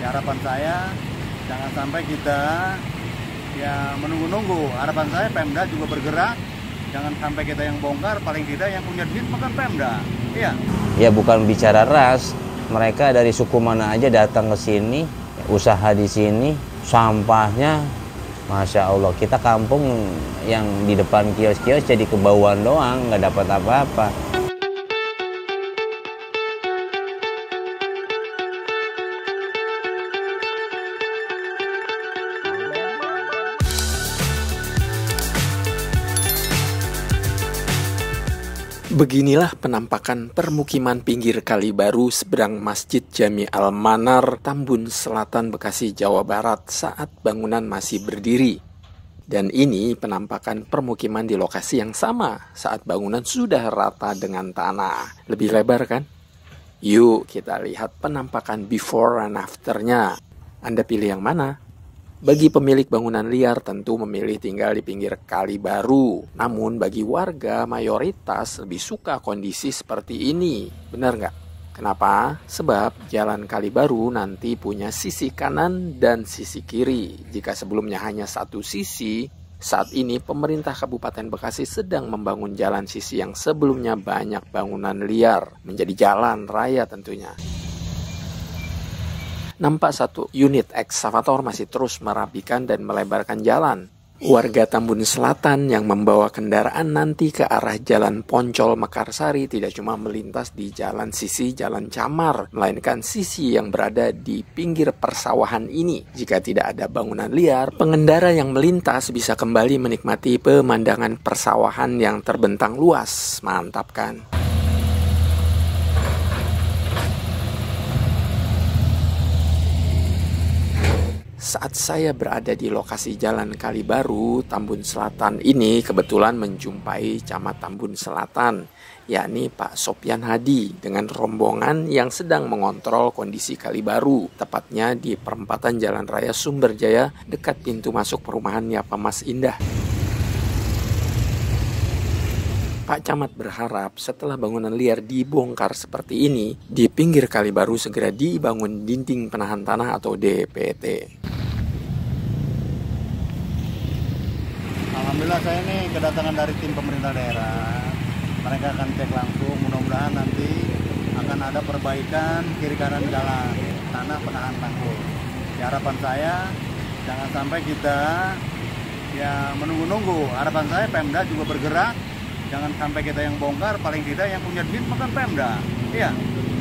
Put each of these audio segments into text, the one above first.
Ya, harapan saya jangan sampai kita ya menunggu-nunggu. Harapan saya Pemda juga bergerak. Jangan sampai kita yang bongkar, paling tidak yang punya duit makan Pemda. Iya. Ya bukan bicara ras, mereka dari suku mana aja datang ke sini, usaha di sini, sampahnya, Masya Allah, kita kampung yang di depan kios-kios jadi kebauan doang, nggak dapat apa-apa. Beginilah penampakan permukiman pinggir Kali Baru seberang Masjid Jami Al-Manar, Tambun Selatan, Bekasi, Jawa Barat saat bangunan masih berdiri. Dan ini penampakan permukiman di lokasi yang sama saat bangunan sudah rata dengan tanah. Lebih lebar kan? Yuk kita lihat penampakan before and after-nya. Anda pilih yang mana? Bagi pemilik bangunan liar tentu memilih tinggal di pinggir Kali Baru. Namun bagi warga mayoritas lebih suka kondisi seperti ini. Benar nggak? Kenapa? Sebab jalan Kali Baru nanti punya sisi kanan dan sisi kiri. Jika sebelumnya hanya satu sisi, saat ini pemerintah Kabupaten Bekasi sedang membangun jalan sisi yang sebelumnya banyak bangunan liar. Menjadi jalan raya tentunya. Nampak satu unit ekskavator masih terus merapikan dan melebarkan jalan. Warga Tambun Selatan yang membawa kendaraan nanti ke arah Jalan Poncol Mekarsari tidak cuma melintas di jalan sisi Jalan Camar, melainkan sisi yang berada di pinggir persawahan ini. Jika tidak ada bangunan liar, pengendara yang melintas bisa kembali menikmati pemandangan persawahan yang terbentang luas. Mantap kan? Saat saya berada di lokasi Jalan Kali Baru, Tambun Selatan ini kebetulan menjumpai Camat Tambun Selatan, yakni Pak Sopyan Hadi dengan rombongan yang sedang mengontrol kondisi Kali Baru, tepatnya di perempatan Jalan Raya Sumberjaya dekat pintu masuk perumahan Yapa Mas Indah. Pak Camat berharap setelah bangunan liar dibongkar seperti ini, di pinggir Kali Baru segera dibangun dinding penahan tanah atau DPT. Alhamdulillah saya ini kedatangan dari tim pemerintah daerah. Mereka akan cek langsung, mudah-mudahan nanti akan ada perbaikan kiri kanan jalan, tanah penahan tanggul. Ya, harapan saya jangan sampai kita ya menunggu-nunggu. Harapan saya Pemda juga bergerak. Jangan sampai kita yang bongkar, paling tidak yang punya duit makan Pemda. Iya,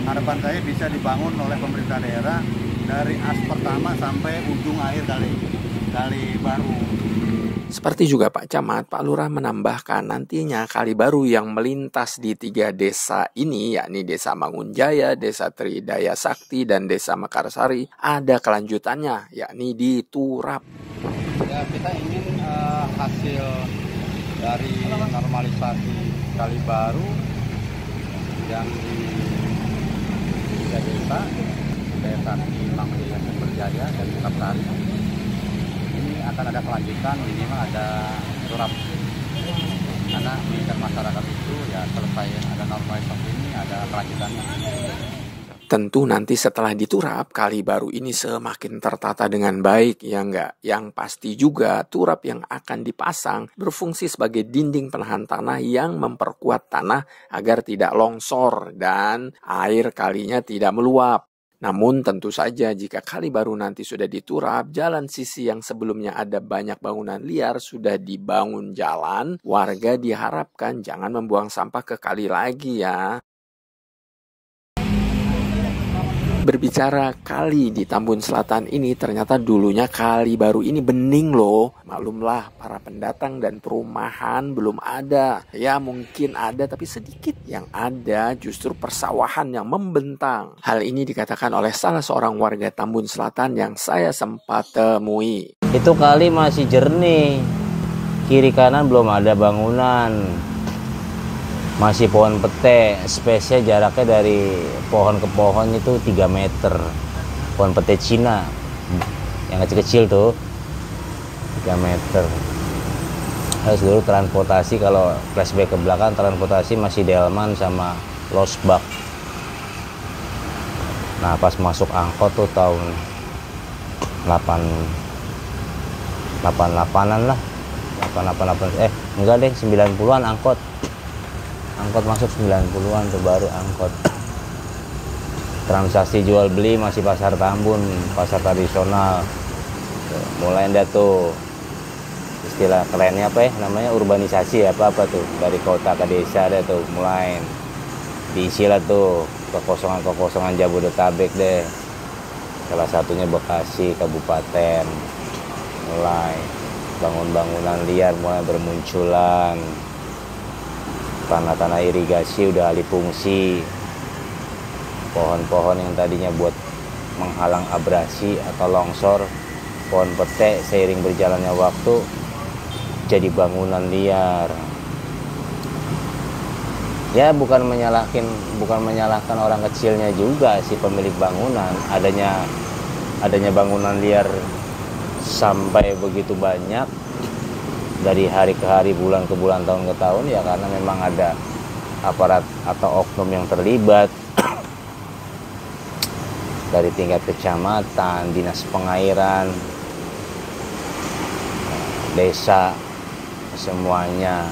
harapan saya bisa dibangun oleh pemerintah daerah dari as pertama sampai ujung akhir Kali Baru. Seperti juga Pak Camat, Pak Lurah menambahkan nantinya Kali Baru yang melintas di 3 desa ini, yakni Desa Mangunjaya, Desa Tridaya Sakti, dan Desa Mekarsari, ada kelanjutannya, yakni di Turap. Ya, kita ingin hasil dari normalisasi Kali Baru yang di 3 desa, Desa Mangunjaya, Sumberjaya, dan Mekarsari. Ini akan ada kelanjutan, minimal ada turap, karena mengingat masyarakat itu ya selesai ada normalisasi ini ada kelanjutannya. Tentu nanti setelah diturap, Kali Baru ini semakin tertata dengan baik, ya enggak? Yang pasti juga turap yang akan dipasang berfungsi sebagai dinding penahan tanah yang memperkuat tanah agar tidak longsor dan air kalinya tidak meluap. Namun tentu saja jika Kali Baru nanti sudah diturap, jalan sisi yang sebelumnya ada banyak bangunan liar sudah dibangun jalan, warga diharapkan jangan membuang sampah ke kali lagi ya. Berbicara kali di Tambun Selatan ini, ternyata dulunya Kali Baru ini bening loh. Maklumlah para pendatang dan perumahan belum ada. Ya mungkin ada tapi sedikit, yang ada justru persawahan yang membentang. Hal ini dikatakan oleh salah seorang warga Tambun Selatan yang saya sempat temui. Itu kali masih jernih, kiri kanan belum ada bangunan. Masih pohon pete, space-nya jaraknya dari pohon ke pohon itu 3 meter. Pohon pete Cina, yang kecil-kecil tuh, 3 meter. Terus dulu transportasi, kalau flashback ke belakang, transportasi masih Delman sama Losbak. Nah pas masuk angkot tuh tahun 88-an lah, 88 enggak deh, 90-an angkot masuk 90-an tuh baru angkot. Transaksi jual beli masih pasar Tambun, pasar tradisional. Tuh, mulai dah tuh istilah kerennya apa ya namanya, urbanisasi apa tuh, dari kota ke desa deh tuh mulai diisi lah tuh kekosongan Jabodetabek deh. Salah satunya Bekasi Kabupaten, mulai bangunan liar mulai bermunculan, tanah-tanah irigasi udah alih fungsi, pohon-pohon yang tadinya buat menghalang abrasi atau longsor, pohon pete seiring berjalannya waktu jadi bangunan liar. Ya bukan menyalahkan orang kecilnya juga si pemilik bangunan, adanya bangunan liar sampai begitu banyak dari hari ke hari, bulan ke bulan, tahun ke tahun, ya karena memang ada aparat atau oknum yang terlibat dari tingkat kecamatan, dinas pengairan, desa, semuanya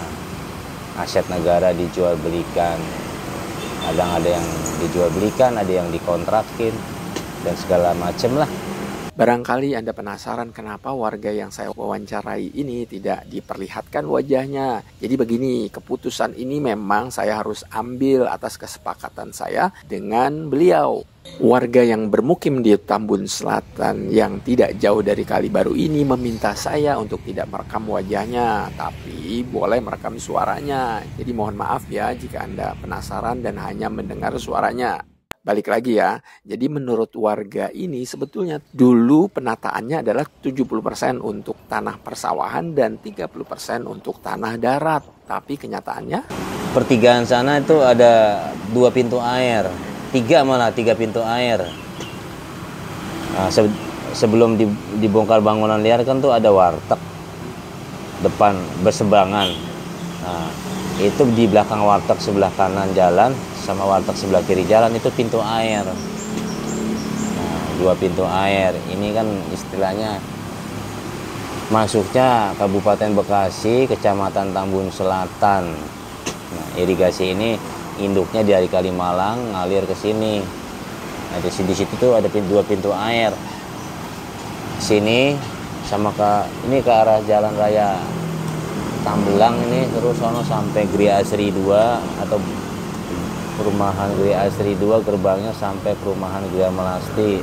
aset negara dijual belikan. Kadang ada yang dijual belikan, ada yang dikontrakin dan segala macem lah. Barangkali Anda penasaran kenapa warga yang saya wawancarai ini tidak diperlihatkan wajahnya. Jadi begini, keputusan ini memang saya harus ambil atas kesepakatan saya dengan beliau. Warga yang bermukim di Tambun Selatan yang tidak jauh dari Kalibaru ini meminta saya untuk tidak merekam wajahnya, tapi boleh merekam suaranya. Jadi mohon maaf ya jika Anda penasaran dan hanya mendengar suaranya. Balik lagi ya, jadi menurut warga ini sebetulnya dulu penataannya adalah 70% untuk tanah persawahan dan 30% untuk tanah darat. Tapi kenyataannya Pertigaan sana itu ada 2 pintu air, 3 pintu air. Nah, sebelum dibongkar bangunan liar kan tuh ada warteg depan berseberangan. Nah, itu di belakang warteg sebelah kanan jalan sama warteg sebelah kiri jalan itu pintu air. Nah, 2 pintu air ini kan istilahnya masuknya Kabupaten Bekasi, Kecamatan Tambun Selatan. Nah, irigasi ini induknya dari Kalimalang ngalir ke sini. Nah, di situ tuh ada 2 pintu air. Sini sama ini ke arah Jalan Raya Tambelang ini, terus sono sampai Gria Asri 2 atau perumahan Gria Asri 2, gerbangnya sampai perumahan Gria Melasti.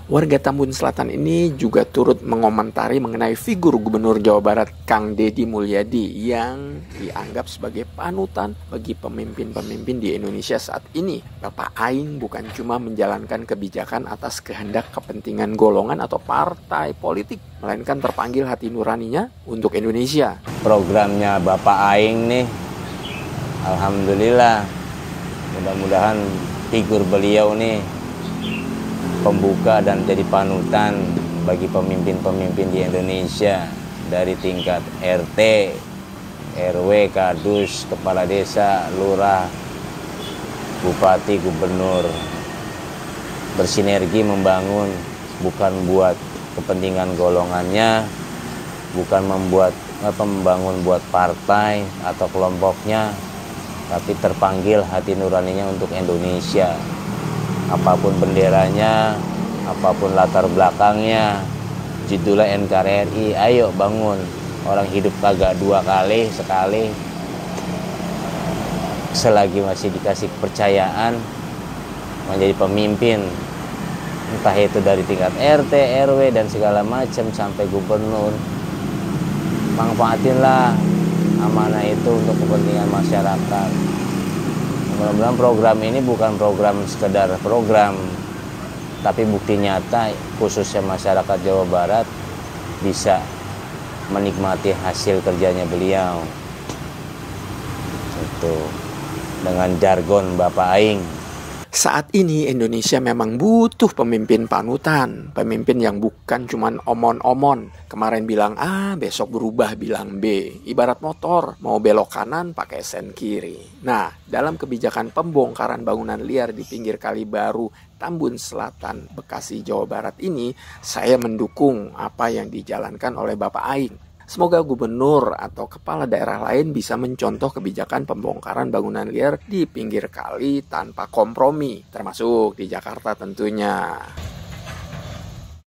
warga Tambun Selatan ini juga turut mengomentari mengenai figur Gubernur Jawa Barat Kang Deddy Mulyadi yang dianggap sebagai panutan bagi pemimpin-pemimpin di Indonesia saat ini. Bapak Aing bukan cuma menjalankan kebijakan atas kehendak kepentingan golongan atau partai politik, melainkan terpanggil hati nuraninya untuk Indonesia. Programnya Bapak Aing nih, alhamdulillah, mudah-mudahan figur beliau nih pembuka dan jadi panutan bagi pemimpin-pemimpin di Indonesia dari tingkat RT, RW, Kadus, Kepala Desa, Lurah, Bupati, Gubernur, bersinergi membangun, bukan buat kepentingan golongannya, bukan membangun buat partai atau kelompoknya, tapi terpanggil hati nuraninya untuk Indonesia. Apapun benderanya, apapun latar belakangnya, judulnya NKRI, ayo bangun. Orang hidup kagak 2 kali, sekali. Selagi masih dikasih kepercayaan menjadi pemimpin, entah itu dari tingkat RT, RW, dan segala macam sampai gubernur, manfaatinlah amanah itu untuk kepentingan masyarakat. Mudah-mudahan program ini bukan program sekedar program, tapi bukti nyata khususnya masyarakat Jawa Barat bisa menikmati hasil kerjanya beliau. Itu dengan jargon Bapak Aing. Saat ini Indonesia memang butuh pemimpin panutan, pemimpin yang bukan cuman omon-omon. Kemarin bilang A, besok berubah bilang B. Ibarat motor, mau belok kanan pakai sen kiri. Nah, dalam kebijakan pembongkaran bangunan liar di pinggir Kali Baru, Tambun Selatan, Bekasi, Jawa Barat ini, saya mendukung apa yang dijalankan oleh Bapak Aing. Semoga gubernur atau kepala daerah lain bisa mencontoh kebijakan pembongkaran bangunan liar di pinggir kali tanpa kompromi, termasuk di Jakarta tentunya.